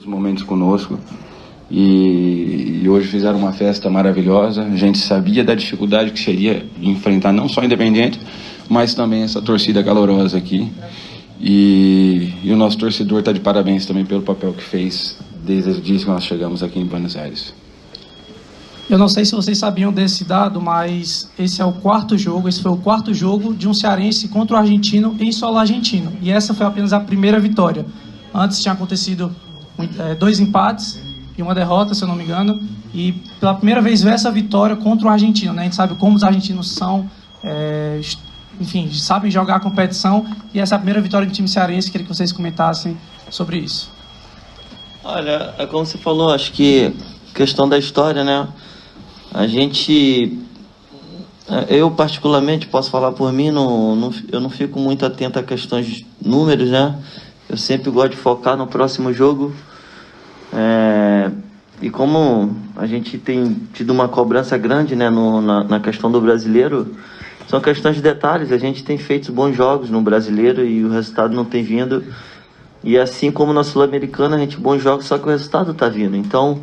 Os momentos conosco e hoje fizeram uma festa maravilhosa. A gente sabia da dificuldade que seria enfrentar não só o Independiente, mas também essa torcida calorosa aqui. E o nosso torcedor está de parabéns também pelo papel que fez desde o dia que nós chegamos aqui em Buenos Aires. Eu não sei se vocês sabiam desse dado, mas esse foi o quarto jogo de um cearense contra o argentino em solo argentino. E essa foi apenas a primeira vitória. Antes tinha acontecido 2 empates e uma derrota, se eu não me engano. E pela primeira vez veio essa vitória contra o argentino, né? A gente sabe como os argentinos são, enfim, sabem jogar a competição. E essa é a primeira vitória do time cearense. Queria que vocês comentassem sobre isso. Olha, é como você falou, acho que questão da história, né? Eu particularmente, posso falar por mim, eu não fico muito atento a questões de números, né? Eu sempre gosto de focar no próximo jogo. E como a gente tem tido uma cobrança grande, né, na questão do brasileiro, são questões de detalhes. A gente tem feito bons jogos no brasileiro e o resultado não tem vindo. E assim como na Sul-Americana, a gente bons jogos, só que o resultado está vindo. Então,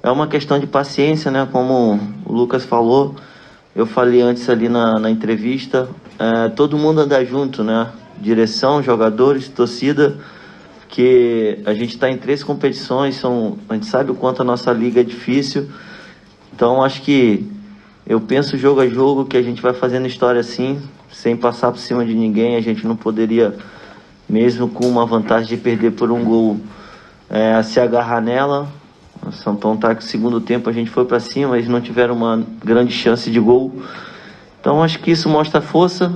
é uma questão de paciência, né? Como o Lucas falou, eu falei antes ali na entrevista, todo mundo anda junto, né? Direção, jogadores, torcida, que a gente está em 3 competições, a gente sabe o quanto a nossa liga é difícil. Então, acho que eu penso jogo a jogo que a gente vai fazendo história assim, sem passar por cima de ninguém. A gente não poderia, mesmo com uma vantagem de perder por um gol, se agarrar nela. O São Paulo tá que no segundo tempo a gente foi para cima, eles não tiveram uma grande chance de gol. Então acho que isso mostra força.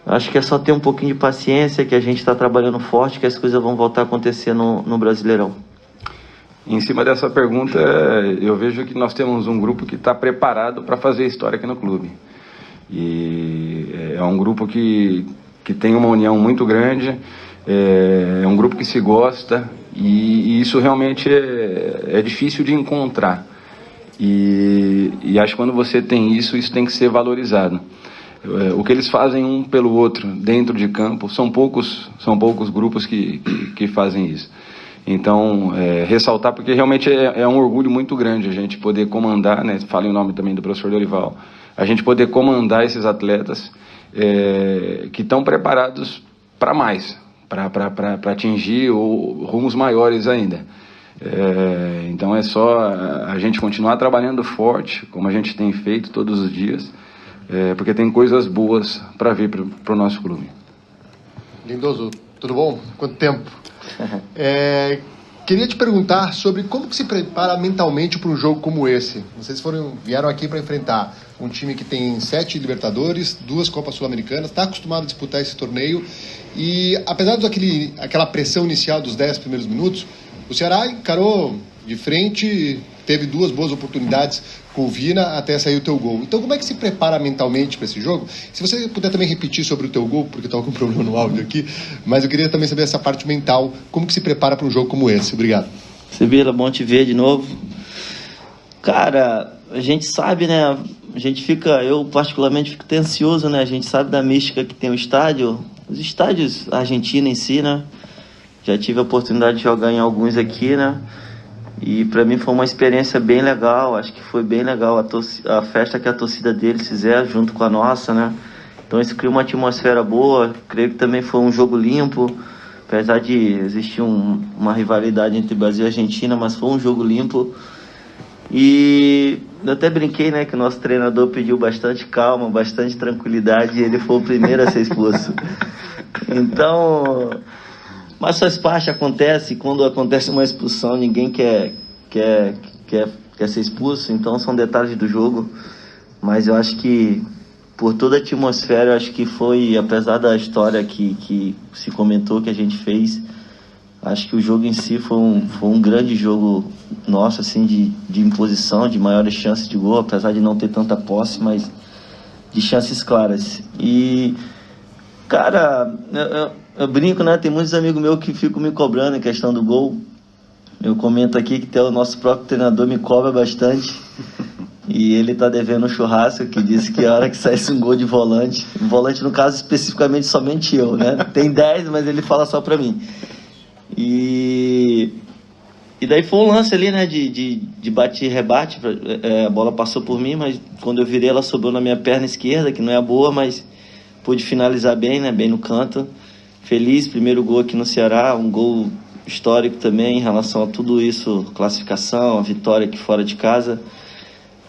Acho que é só ter um pouquinho de paciência, que a gente está trabalhando forte, que as coisas vão voltar a acontecer no Brasileirão. Em cima dessa pergunta, eu vejo que nós temos um grupo que está preparado para fazer história aqui no clube. E é um grupo que tem uma união muito grande, é um grupo que se gosta, e isso realmente é difícil de encontrar. E acho que quando você tem isso tem que ser valorizado. O que eles fazem um pelo outro dentro de campo, são poucos grupos que fazem isso. Então, ressaltar, porque realmente é um orgulho muito grande a gente poder comandar, né? Falo em nome também do professor Dorival, a gente poder comandar esses atletas que estão preparados para mais, para atingir rumos maiores ainda. Então é só a gente continuar trabalhando forte, como a gente tem feito todos os dias, porque tem coisas boas para vir para o nosso clube. Lindoso, tudo bom? Quanto tempo? Queria te perguntar sobre como que se prepara mentalmente para um jogo como esse. Vocês vieram aqui para enfrentar um time que tem 7 Libertadores, 2 Copas Sul-Americanas, está acostumado a disputar esse torneio e, apesar daquela pressão inicial dos 10 primeiros minutos, o Ceará encarou de frente, teve 2 boas oportunidades com o Vina até sair o teu gol. Então, como é que se prepara mentalmente para esse jogo? Se você puder também repetir sobre o teu gol, porque estava com um problema no áudio aqui, mas eu queria também saber essa parte mental, como que se prepara para um jogo como esse? Obrigado. Sibila, bom te ver de novo. Cara, a gente sabe, né? Eu particularmente fico ansioso, né? A gente sabe da mística que tem o estádio, os estádios argentinos em si, né? Já tive a oportunidade de jogar em alguns aqui, né? E para mim foi uma experiência bem legal. Acho que foi bem legal a festa que a torcida deles fizeram junto com a nossa, né? Então isso cria uma atmosfera boa. Creio que também foi um jogo limpo, apesar de existir uma rivalidade entre Brasil e Argentina, mas foi um jogo limpo. E eu até brinquei, né, que o nosso treinador pediu bastante calma, bastante tranquilidade, e ele foi o primeiro a ser expulso. Então, mas faz parte, acontece. Quando acontece uma expulsão, ninguém quer ser expulso. Então são detalhes do jogo. Mas eu acho que, por toda a atmosfera, eu acho que foi, apesar da história que se comentou, que a gente fez, acho que o jogo em si foi um grande jogo nosso, assim, de imposição, de maiores chances de gol, apesar de não ter tanta posse, mas de chances claras. E, cara, eu brinco, né? Tem muitos amigos meus que ficam me cobrando em questão do gol. Eu comento aqui que até o nosso próprio treinador me cobra bastante. E ele tá devendo um churrasco, que disse que a hora que saísse um gol de volante, no caso especificamente somente eu, né? Tem 10, mas ele fala só pra mim. E E daí foi um lance ali, né, de bate e rebate, a bola passou por mim, mas quando eu virei ela sobrou na minha perna esquerda, que não é boa, mas pude finalizar bem, né, bem no canto. Feliz, primeiro gol aqui no Ceará, um gol histórico também em relação a tudo isso, classificação, a vitória aqui fora de casa,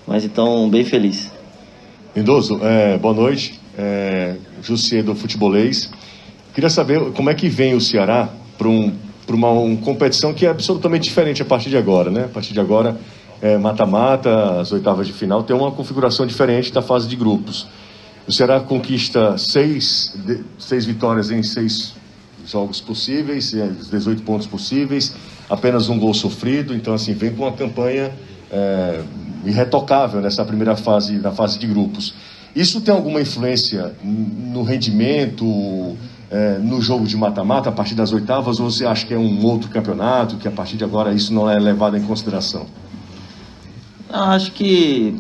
mas então bem feliz. Lindoso, boa noite, Jussier do Futebolês. Queria saber como é que vem o Ceará para uma competição que é absolutamente diferente a partir de agora, né? A partir de agora, mata-mata, as oitavas de final, tem uma configuração diferente da fase de grupos. O Ceará conquista 6 vitórias em 6 jogos possíveis, 18 pontos possíveis, apenas um gol sofrido, então assim, vem com uma campanha irretocável nessa primeira fase, na fase de grupos. Isso tem alguma influência no rendimento, no jogo de mata-mata, a partir das oitavas, ou você acha que é um outro campeonato, que a partir de agora isso não é levado em consideração? Acho que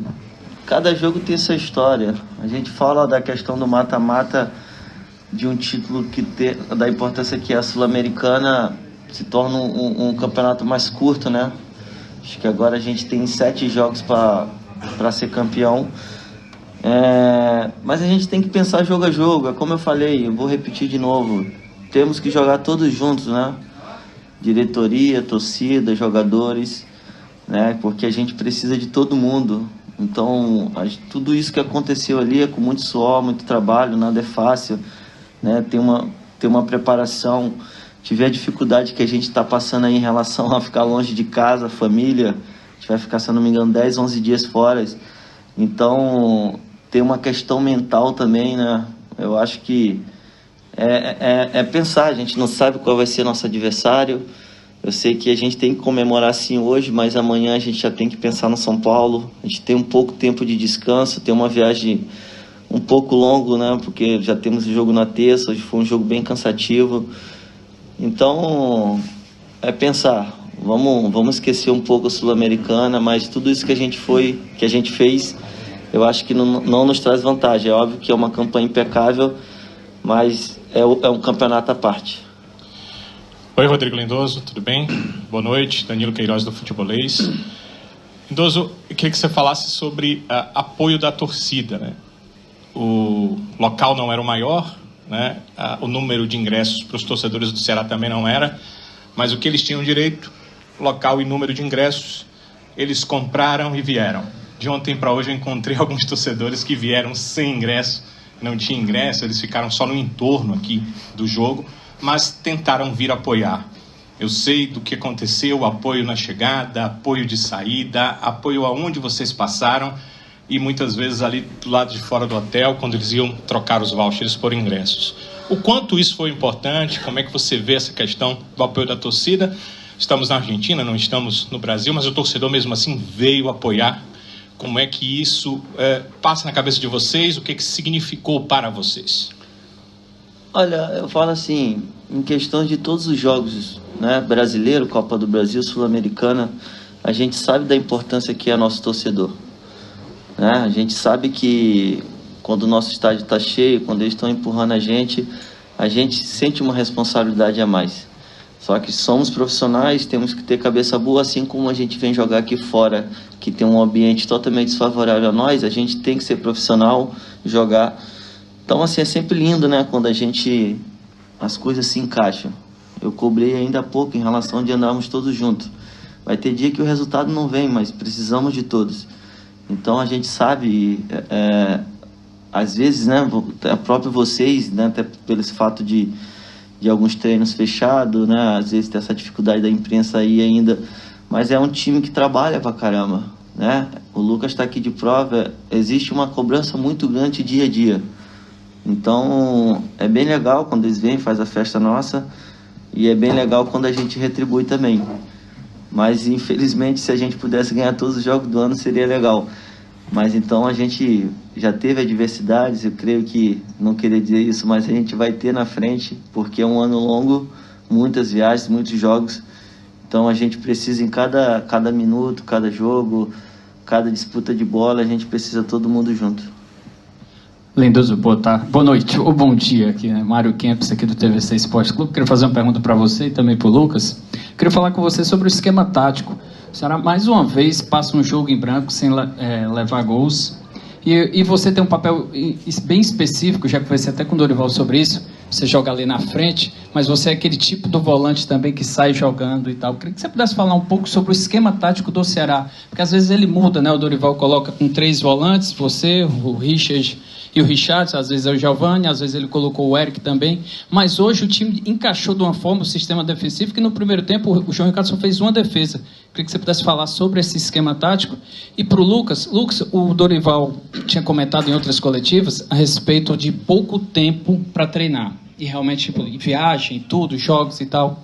cada jogo tem sua história. A gente fala da questão do mata-mata, de um título da importância que é a Sul-Americana, se torna um campeonato mais curto, né? Acho que agora a gente tem 7 jogos para ser campeão. Mas a gente tem que pensar jogo a jogo. É como eu falei, eu vou repetir de novo. Temos que jogar todos juntos, né? Diretoria, torcida, jogadores, né? Porque a gente precisa de todo mundo. Então, tudo isso que aconteceu ali é com muito suor, muito trabalho, nada é fácil, né? Tem uma preparação. Tiver a dificuldade que a gente está passando aí em relação a ficar longe de casa, família, a gente vai ficar, se eu não me engano, 10, 11 dias fora. Então, tem uma questão mental também, né? Eu acho que pensar, a gente não sabe qual vai ser nosso adversário. Eu sei que a gente tem que comemorar sim hoje, mas amanhã a gente já tem que pensar no São Paulo. A gente tem um pouco tempo de descanso, tem uma viagem um pouco longa, né? Porque já temos o jogo na terça, hoje foi um jogo bem cansativo. Então, pensar, vamos esquecer um pouco a Sul-Americana, mas tudo isso que a gente fez, eu acho que não nos traz vantagem. É óbvio que é uma campanha impecável, mas é um campeonato à parte. Oi, Rodrigo Lindoso, tudo bem? Boa noite, Danilo Queiroz do Futebolês. Lindoso, eu queria que você falasse sobre apoio da torcida, né? O local não era o maior, né? O número de ingressos para os torcedores do Ceará também não era, mas o que eles tinham direito, local e número de ingressos, eles compraram e vieram. De ontem para hoje eu encontrei alguns torcedores que vieram sem ingresso, não tinha ingresso, eles ficaram só no entorno aqui do jogo, mas tentaram vir apoiar. Eu sei do que aconteceu, apoio na chegada, apoio de saída, apoio aonde vocês passaram e muitas vezes ali do lado de fora do hotel, quando eles iam trocar os vouchers por ingressos. O quanto isso foi importante, como é que você vê essa questão do apoio da torcida? Estamos na Argentina, não estamos no Brasil, mas o torcedor mesmo assim veio apoiar. Como é que isso passa na cabeça de vocês? O que significou para vocês? Olha, eu falo assim, em questão de todos os jogos, né, brasileiro, Copa do Brasil, Sul-Americana, a gente sabe da importância que é nosso torcedor, né? A gente sabe que quando o nosso estádio está cheio, quando eles estão empurrando a gente sente uma responsabilidade a mais. Só que somos profissionais, temos que ter cabeça boa, assim como a gente vem jogar aqui fora, que tem um ambiente totalmente desfavorável a nós, a gente tem que ser profissional, jogar. Então, assim, é sempre lindo, né, quando as coisas se encaixam. Eu cobrei ainda há pouco em relação de andarmos todos juntos. Vai ter dia que o resultado não vem, mas precisamos de todos. Então, a gente sabe, às vezes, né, próprio vocês, né, até pelo fato de alguns treinos fechados, né, às vezes tem essa dificuldade da imprensa aí ainda, mas é um time que trabalha pra caramba, né? O Lucas está aqui de prova, existe uma cobrança muito grande dia a dia. Então, é bem legal quando eles vêm, faz a festa nossa, e é bem legal quando a gente retribui também. Mas, infelizmente, se a gente pudesse ganhar todos os jogos do ano, seria legal. Mas, então, a gente já teve adversidades, eu creio que, não queria dizer isso, mas a gente vai ter na frente, porque é um ano longo, muitas viagens, muitos jogos. Então, a gente precisa, em cada minuto, cada jogo, cada disputa de bola, a gente precisa todo mundo junto. Lindoso, boa noite ou bom dia aqui, né? Mário Kempis aqui do TVC Esporte Clube. Queria fazer uma pergunta para você e também para o Lucas. Queria falar com você sobre o esquema tático. O Ceará mais uma vez passa um jogo em branco sem levar gols. E você tem um papel bem específico, já conversei até com o Dorival sobre isso. Você joga ali na frente, mas você é aquele tipo do volante também que sai jogando e tal. Queria que você pudesse falar um pouco sobre o esquema tático do Ceará, porque às vezes ele muda, né? O Dorival coloca com 3 volantes, você, o Richard e o Richard, às vezes é o Giovani, às vezes ele colocou o Eric também, mas hoje o time encaixou de uma forma o sistema defensivo que no primeiro tempo o João Ricardo só fez uma defesa. Queria que você pudesse falar sobre esse esquema tático. E para o Lucas, o Dorival tinha comentado em outras coletivas a respeito de pouco tempo para treinar, e realmente tipo, viagem, tudo, jogos e tal.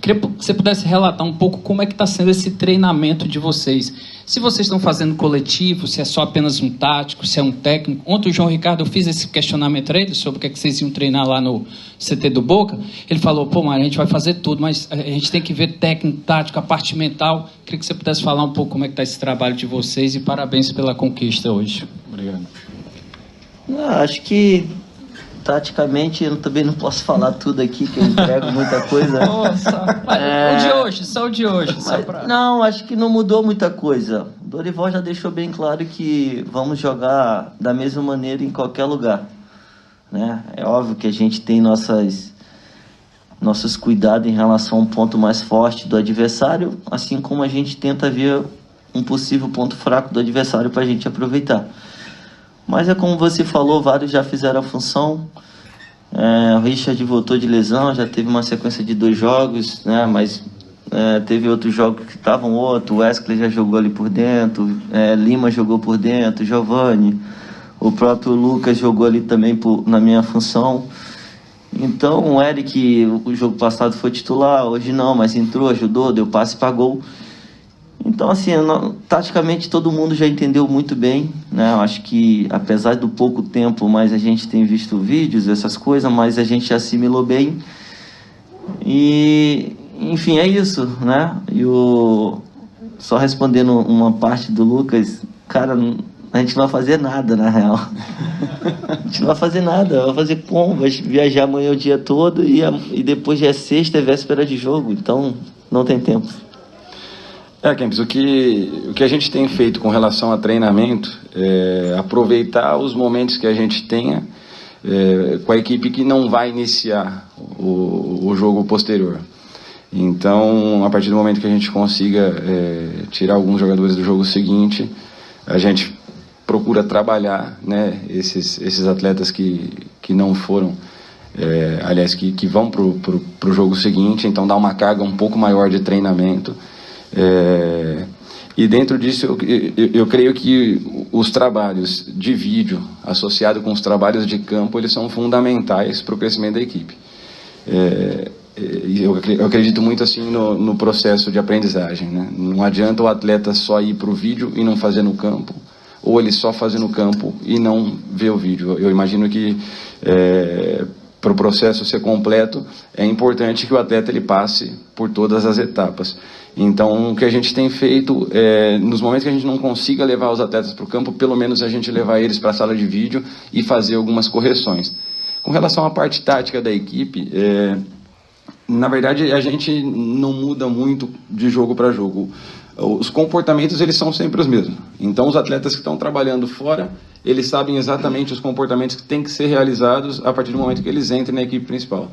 Queria que você pudesse relatar um pouco como é que está sendo esse treinamento de vocês. Se vocês estão fazendo coletivo, se é só apenas um tático, se é um técnico. Ontem o João Ricardo, eu fiz esse questionamento para ele sobre o que é que vocês iam treinar lá no CT do Boca. Ele falou, pô, Mário, a gente vai fazer tudo, mas a gente tem que ver técnico, tático, a parte mental. Queria que você pudesse falar um pouco como é que está esse trabalho de vocês e parabéns pela conquista hoje. Obrigado. Acho que taticamente, eu também não posso falar tudo aqui, que eu entrego muita coisa. Nossa, o de hoje, só o de hoje. Não, acho que não mudou muita coisa. O Dorival já deixou bem claro que vamos jogar da mesma maneira em qualquer lugar, né? É óbvio que a gente tem nossos cuidados em relação a um ponto mais forte do adversário, assim como a gente tenta ver um possível ponto fraco do adversário para a gente aproveitar. Mas é como você falou, vários já fizeram a função. O Richard voltou de lesão, já teve uma sequência de 2 jogos, né? Mas teve outros jogos que estavam outro. O Wesley já jogou ali por dentro, Lima jogou por dentro, Giovani, o próprio Lucas jogou ali também na minha função. Então o Eric, o jogo passado foi titular, hoje não, mas entrou, ajudou, deu passe para gol. Então, assim, taticamente todo mundo já entendeu muito bem, né? Eu acho que, apesar do pouco tempo, mas a gente tem visto vídeos, essas coisas, mas a gente assimilou bem. E, enfim, é isso, né? Só respondendo uma parte do Lucas, cara, a gente não vai fazer nada, na real. A gente não vai fazer nada, vai fazer como? Vai viajar amanhã o dia todo e depois já é sexta, é véspera de jogo, então não tem tempo. Kempis, o que a gente tem feito com relação a treinamento é aproveitar os momentos que a gente tenha com a equipe que não vai iniciar o jogo posterior. Então, a partir do momento que a gente consiga tirar alguns jogadores do jogo seguinte, a gente procura trabalhar, né, esses atletas que não foram, aliás, que vão para o jogo seguinte, então dá uma carga um pouco maior de treinamento. E dentro disso eu creio que os trabalhos de vídeo associado com os trabalhos de campo, eles são fundamentais para o crescimento da equipe. Eu acredito muito assim no processo de aprendizagem, né? Não adianta o atleta só ir para o vídeo e não fazer no campo, ou ele só fazer no campo e não ver o vídeo. Eu imagino que para o processo ser completo, é importante que o atleta ele passe por todas as etapas. Então, o que a gente tem feito, nos momentos que a gente não consiga levar os atletas para o campo, pelo menos a gente levar eles para a sala de vídeo e fazer algumas correções. Com relação à parte tática da equipe, na verdade, a gente não muda muito de jogo para jogo. Os comportamentos, eles são sempre os mesmos. Então, os atletas que estão trabalhando fora, eles sabem exatamente os comportamentos que têm que ser realizados a partir do momento que eles entrem na equipe principal.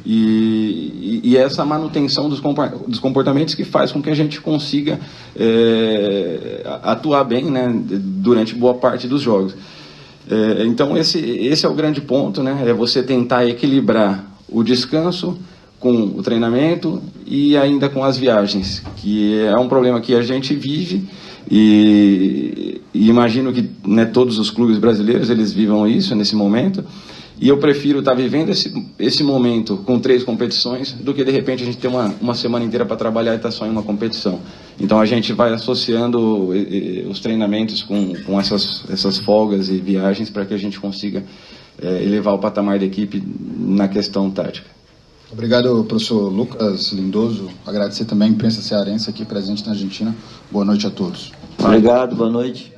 E essa manutenção dos comportamentos que faz com que a gente consiga atuar bem, né, durante boa parte dos jogos. Então, esse é o grande ponto, né, é você tentar equilibrar o descanso com o treinamento e ainda com as viagens, que é um problema que a gente vive e imagino que, né, todos os clubes brasileiros eles vivam isso nesse momento, e eu prefiro estar vivendo esse momento com 3 competições do que de repente a gente ter uma semana inteira para trabalhar e estar só em uma competição. Então a gente vai associando os treinamentos com essas folgas e viagens para que a gente consiga elevar o patamar da equipe na questão tática. Obrigado, professor Lucas Lindoso. Agradecer também a imprensa cearense aqui presente na Argentina. Boa noite a todos. Obrigado, boa noite.